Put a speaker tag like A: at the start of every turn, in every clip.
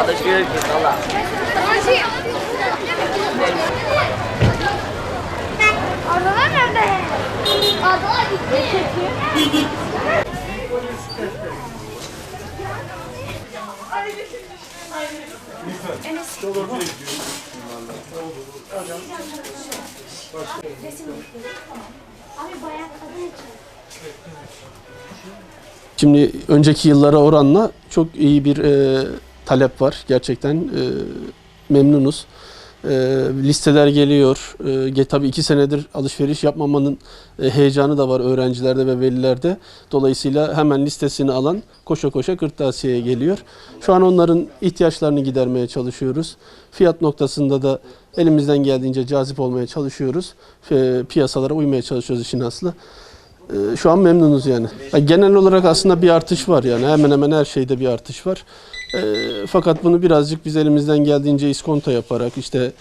A: çalışıyor ki valla.
B: Adalar nerede? Adalar gitti.
C: Şimdi önceki yıllara oranla çok iyi bir talep var. Gerçekten memnunuz. Listeler geliyor. Tabii 2 senedir alışveriş yapmamanın heyecanı da var öğrencilerde ve velilerde. Dolayısıyla hemen listesini alan koşa koşa kırtasiyeye geliyor. Şu an onların ihtiyaçlarını gidermeye çalışıyoruz. Fiyat noktasında da elimizden geldiğince cazip olmaya çalışıyoruz. Piyasalara uymaya çalışıyoruz işin aslı. Şu an memnunuz yani. Genel olarak aslında bir artış var yani hemen hemen her şeyde bir artış var. Fakat bunu birazcık biz elimizden geldiğince iskonto yaparak işte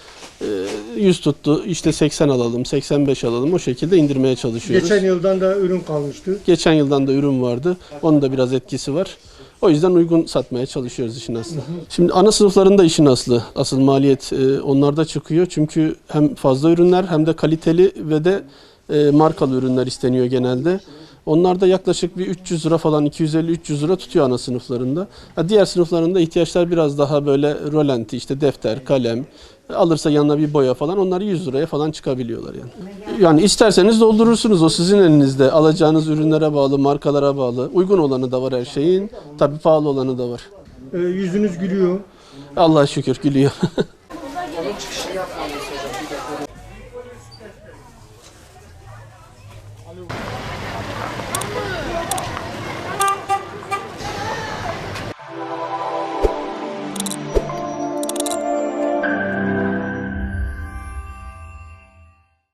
C: 100 tuttu işte 80 alalım 85 alalım o şekilde indirmeye çalışıyoruz.
D: Geçen yıldan da ürün kalmıştı.
C: Geçen yıldan da ürün vardı. Onun da biraz etkisi var. O yüzden uygun satmaya çalışıyoruz işin aslı. Şimdi ana sınıflarında işin aslı. Asıl maliyet onlarda çıkıyor. Çünkü hem fazla ürünler hem de kaliteli ve de markalı ürünler isteniyor genelde. Onlar da yaklaşık bir 300 lira falan 250-300 lira tutuyor ana sınıflarında. Diğer sınıflarında ihtiyaçlar biraz daha böyle rolanti işte defter, kalem, alırsa yanına bir boya falan onları 100 liraya falan çıkabiliyorlar yani. Yani isterseniz doldurursunuz o sizin elinizde. Alacağınız ürünlere bağlı, markalara bağlı. Uygun olanı da var her şeyin. Tabii pahalı olanı da var.
D: Yüzünüz gülüyor.
C: Allah'a şükür gülüyor.
A: Onun çıkışını yapmamız